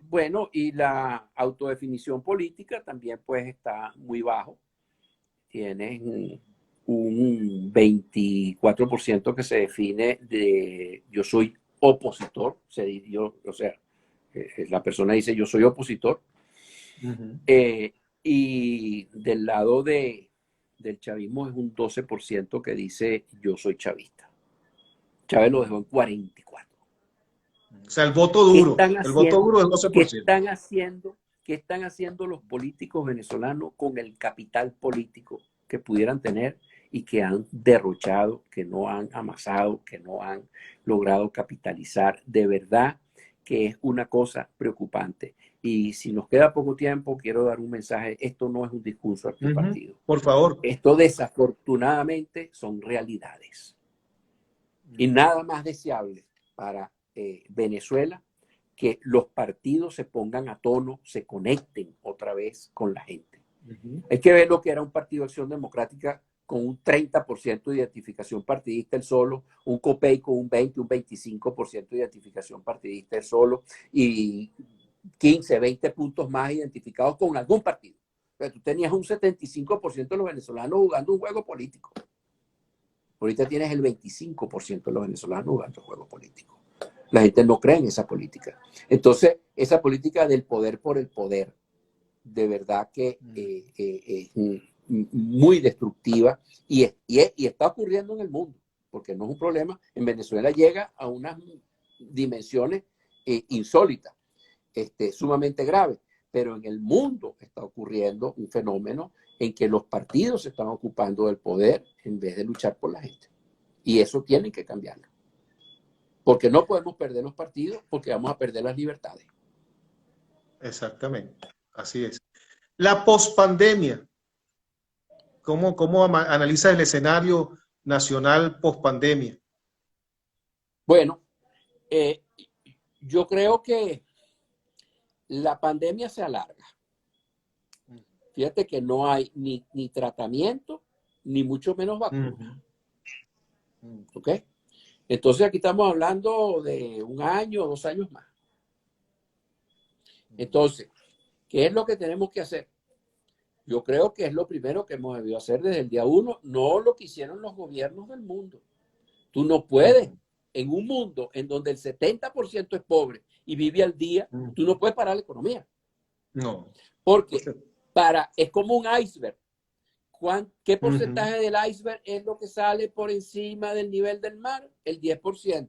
B: bueno, y la autodefinición política también pues está muy bajo. Tienen un 24% que se define de yo soy opositor, o sea, la persona dice yo soy opositor. Y del lado del chavismo es un 12% que dice yo soy chavista. Chávez lo dejó en 44%.
A: O sea, el voto duro. El voto duro es 12%.
B: ¿Qué están haciendo los políticos venezolanos con el capital político que pudieran tener y que han derrochado, que no han amasado, que no han logrado capitalizar? De verdad que es una cosa preocupante. Y si nos queda poco tiempo, quiero dar un mensaje. Esto no es un discurso antipartido.
A: Por favor.
B: Esto desafortunadamente son realidades. Y nada más deseable para Venezuela que los partidos se pongan a tono, se conecten otra vez con la gente. Hay que ver lo que era un partido de Acción Democrática con un 30% de identificación partidista el solo, un COPEI con un 20, un 25% de identificación partidista el solo y 15, 20 puntos más identificados con algún partido. Pero tú tenías un 75% de los venezolanos jugando un juego político. Ahorita tienes el 25% de los venezolanos jugando un juego político. La gente no cree en esa política. Entonces, esa política del poder por el poder, de verdad que es muy destructiva y está ocurriendo en el mundo, porque no es un problema. En Venezuela llega a unas dimensiones insólitas, sumamente graves, pero en el mundo está ocurriendo un fenómeno en que los partidos se están ocupando del poder en vez de luchar por la gente. Y eso tiene que cambiarlo. Porque no podemos perder los partidos porque vamos a perder las libertades.
A: Exactamente, así es. La pospandemia. ¿Cómo analiza el escenario nacional pospandemia?
B: Bueno, yo creo que la pandemia se alarga. Fíjate que no hay ni tratamiento ni mucho menos vacunas.
A: Ujú.
B: ¿Ok? Entonces aquí estamos hablando de 1 año o 2 años más. Entonces, ¿qué es lo que tenemos que hacer? Yo creo que es lo primero que hemos debido hacer desde el día 1, no lo que hicieron los gobiernos del mundo. Tú no puedes, en un mundo en donde el 70% es pobre y vive al día, tú no puedes parar la economía.
A: No.
B: Porque es como un iceberg. ¿Qué porcentaje del iceberg es lo que sale por encima del nivel del mar? El 10%.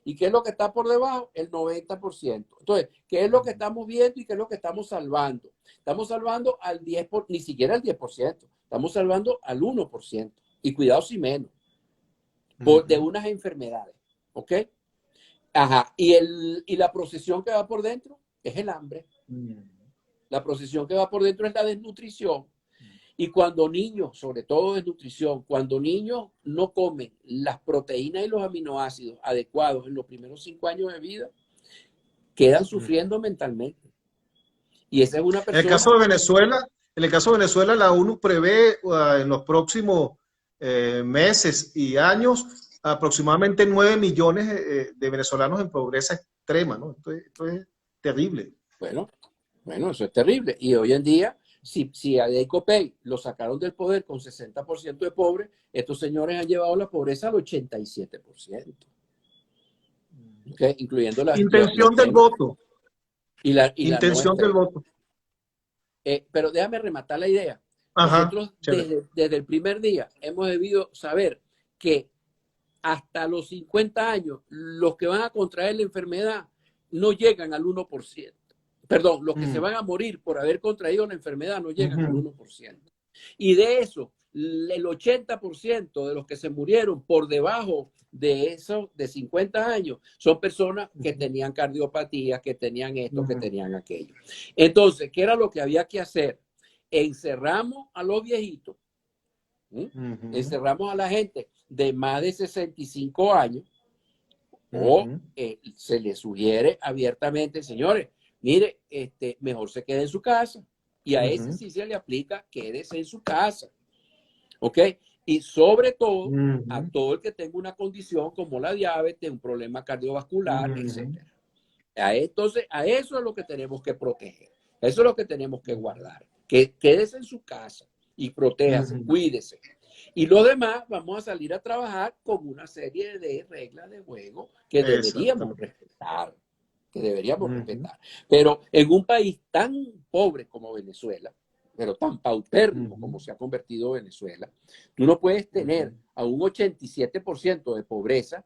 B: ¿Y qué es lo que está por debajo? El 90%. Entonces, ¿qué es lo que estamos viendo y qué es lo que estamos salvando? Estamos salvando al 10%, ni siquiera al 10%. Estamos salvando al 1%. Y cuidado si menos. De unas enfermedades. ¿Ok? Ajá. Y la procesión que va por dentro es el hambre. La procesión que va por dentro es la desnutrición. Y cuando niños, sobre todo desnutrición, cuando niños no comen las proteínas y los aminoácidos adecuados en los primeros 5 años de vida, quedan sufriendo mentalmente. Y esa es una persona...
A: En el caso de Venezuela, la ONU prevé en los próximos meses y años aproximadamente 9 millones de venezolanos en pobreza extrema, ¿no? Esto es terrible.
B: Bueno, eso es terrible. Y hoy en día, si a Adeyko Pay lo sacaron del poder con 60% de pobres, estos señores han llevado la pobreza al 87%. ¿Okay? Incluyendo
A: Intención del voto.
B: Y la
A: Intención del voto.
B: Pero déjame rematar la idea.
A: Ajá,
B: nosotros desde el primer día hemos debido saber que hasta los 50 años los que van a contraer la enfermedad no llegan al 1%. Perdón, los que se van a morir por haber contraído la enfermedad no llegan al 1%. Y de eso, el 80% de los que se murieron por debajo de eso, de 50 años, son personas que tenían cardiopatía, que tenían esto, que tenían aquello. Entonces, ¿qué era lo que había que hacer? Encerramos a los viejitos, encerramos a la gente de más de 65 años, o se les sugiere abiertamente, señores, mire, mejor se quede en su casa. Y a ese sí se le aplica, quédese en su casa. ¿Ok? Y sobre todo, a todo el que tenga una condición como la diabetes, un problema cardiovascular, etc. Entonces, a eso es lo que tenemos que proteger. Eso es lo que tenemos que guardar. Que quédese en su casa y protéjase, cuídese. Y los demás vamos a salir a trabajar con una serie de reglas de juego que deberíamos respetar. Pero en un país tan pobre como Venezuela, pero tan paupérrimo como se ha convertido Venezuela, tú no puedes tener a un 87% de pobreza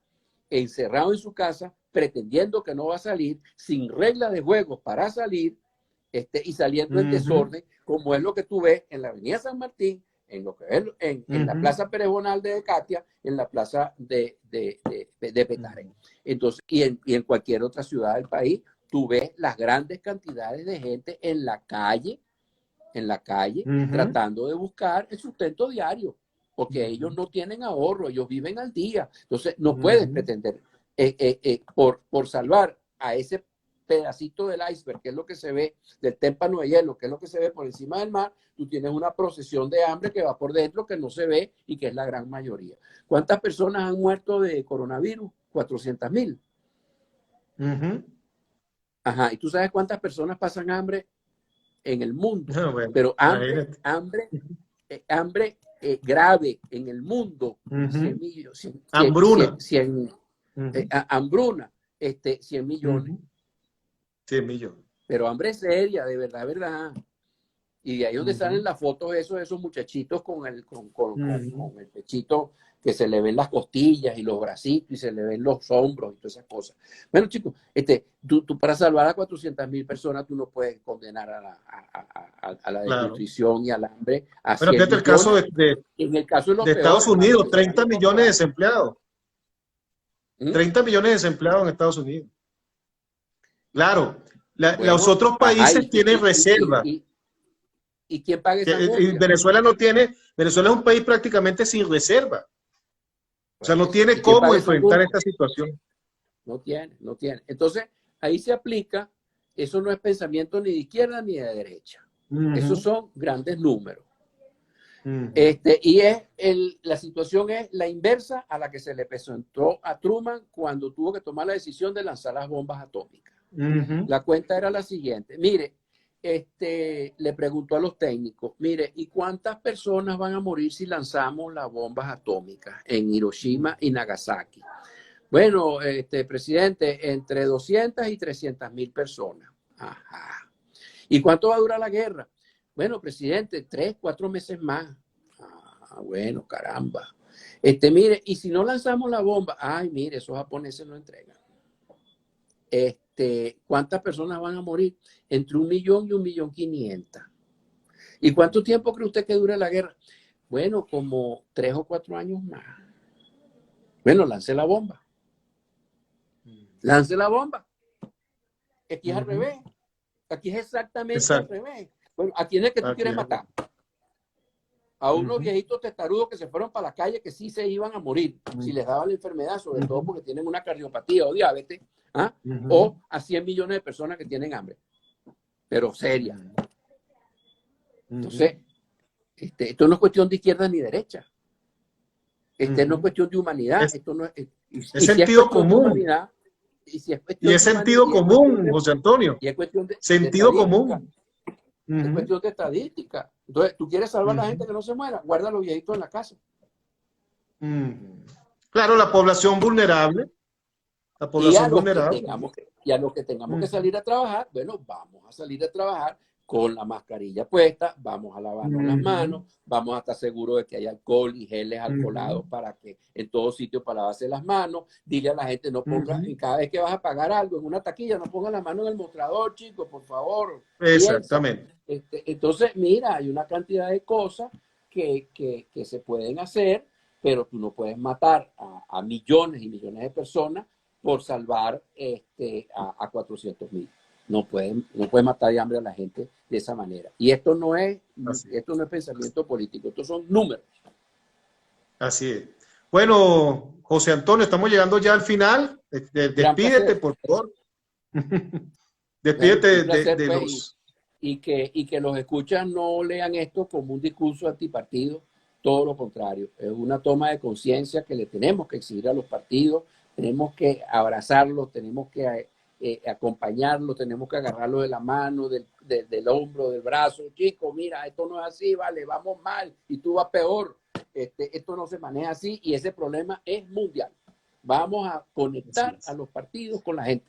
B: encerrado en su casa, pretendiendo que no va a salir, sin reglas de juego para salir, y saliendo en desorden, como es lo que tú ves en la Avenida San Martín, en lo que es en la Plaza Perebonal de Catia, en la Plaza de Petare. Entonces, y en cualquier otra ciudad del país, tú ves las grandes cantidades de gente en la calle, tratando de buscar el sustento diario, porque ellos no tienen ahorro, ellos viven al día. Entonces, no pueden pretender, por salvar a ese pedacito del iceberg, que es lo que se ve, del témpano de hielo, que es lo que se ve por encima del mar, tú tienes una procesión de hambre que va por dentro, que no se ve y que es la gran mayoría. ¿Cuántas personas han muerto de coronavirus? 400,000. Ajá, ¿y tú sabes cuántas personas pasan hambre en el mundo?
A: No, bueno,
B: pero hambre grave en el mundo, 100 millones,
A: hambruna.
B: hambruna, 100 millones.
A: 100 millones.
B: Pero hambre seria, de verdad, verdad. Y de ahí donde salen las fotos de esos muchachitos con el pechito, que se le ven las costillas y los bracitos y se le ven los hombros y todas esas cosas. Bueno, chicos, tú para salvar a 400,000 personas, tú no puedes condenar a la desnutrición y al hambre.
A: Pero fíjate el caso
B: en el caso de los
A: Estados
B: peores,
A: Unidos, 30 millones de desempleados. 30 millones de desempleados en Estados Unidos. Claro, los otros países tienen reserva.
B: ¿Y quién paga esa angustia?
A: Venezuela no tiene, Venezuela es un país prácticamente sin reserva. O sea, no tiene cómo enfrentar esta situación.
B: No tiene. Entonces, ahí se aplica, eso no es pensamiento ni de izquierda ni de derecha. Esos son grandes números. Y la situación es la inversa a la que se le presentó a Truman cuando tuvo que tomar la decisión de lanzar las bombas atómicas. La cuenta era la siguiente. Mire, le preguntó a los técnicos, mire, ¿y cuántas personas van a morir si lanzamos las bombas atómicas en Hiroshima y Nagasaki? Bueno, presidente, entre 200 y 300.000 personas. Ajá. ¿Y cuánto va a durar la guerra? Bueno, presidente, 3, 4 meses más. Ah, bueno, caramba. Mire, y si no lanzamos la bomba, ay, mire, esos japoneses no entregan. ¿Cuántas personas van a morir? Entre 1 millón y 1.500.000. ¿Y cuánto tiempo cree usted que dure la guerra? Bueno, como 3 o 4 años más. Bueno, lance la bomba. Lance la bomba. Aquí es al revés. Aquí es exactamente al revés. Bueno, ¿a quién es que tú quieres matar? A unos viejitos testarudos que se fueron para la calle que sí se iban a morir si les daba la enfermedad, sobre todo porque tienen una cardiopatía o diabetes, o a 100 millones de personas que tienen hambre, pero seria. Entonces, esto no es cuestión de izquierda ni derecha. No es cuestión de humanidad. Esto no es
A: sentido común. Y es sentido común, José Antonio.
B: Y es cuestión de
A: sentido común.
B: Es cuestión de estadística. Entonces, ¿tú quieres salvar a la gente que no se muera? Guarda a los viejitos en la casa.
A: Claro, la población vulnerable. La población vulnerable.
B: Y a los que tengamos que salir a trabajar, bueno, vamos a salir a trabajar con la mascarilla puesta, vamos a lavarnos las manos, vamos a estar seguros de que hay alcohol y geles alcoholados para que en todos sitios para lavarse las manos. Dile a la gente, no ponga, cada vez que vas a pagar algo en una taquilla, no ponga la mano en el mostrador, chicos, por favor.
A: Exactamente.
B: Entonces, mira, hay una cantidad de cosas que se pueden hacer, pero tú no puedes matar a millones y millones de personas por salvar a 400.000. No pueden matar de hambre a la gente de esa manera. Y esto no es pensamiento político, estos son números.
A: Así es. Bueno, José Antonio, estamos llegando ya al final. Despídete, por favor. Despídete de los...
B: Y que los escuchas no lean esto como un discurso antipartido, todo lo contrario. Es una toma de conciencia que le tenemos que exigir a los partidos, tenemos que abrazarlos, tenemos que acompañarlo, tenemos que agarrarlo de la mano, del hombro, del brazo. Chicos, mira, esto no es así, vale, vamos mal y tú vas peor. Esto no se maneja así y ese problema es mundial. Vamos a conectar a los partidos con la gente.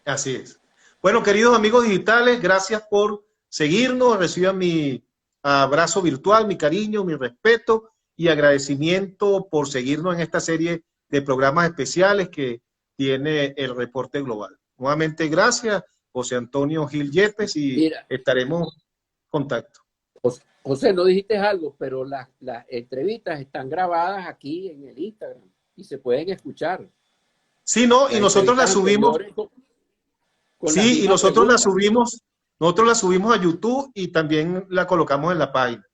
A: Así es. Bueno, queridos amigos digitales, gracias por seguirnos. Reciban mi abrazo virtual, mi cariño, mi respeto y agradecimiento por seguirnos en esta serie de programas especiales que tiene el Reporte Global. Nuevamente, gracias, José Antonio Gil Yepes, y estaremos en contacto.
B: José, no dijiste algo, pero las entrevistas están grabadas aquí en el Instagram y se pueden escuchar.
A: Sí, no, y nosotros las subimos. Sí, y nosotros las subimos a YouTube y también la colocamos en la página.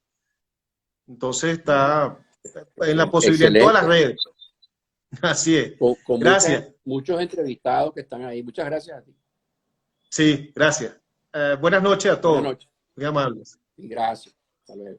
A: Entonces está en la posibilidad en todas las redes. Así es. Gracias.
B: Muchos entrevistados que están ahí. Muchas gracias a ti.
A: Sí, gracias. Buenas noches a todos.
B: Buenas noches.
A: Muy amables.
B: Y gracias. Hasta luego.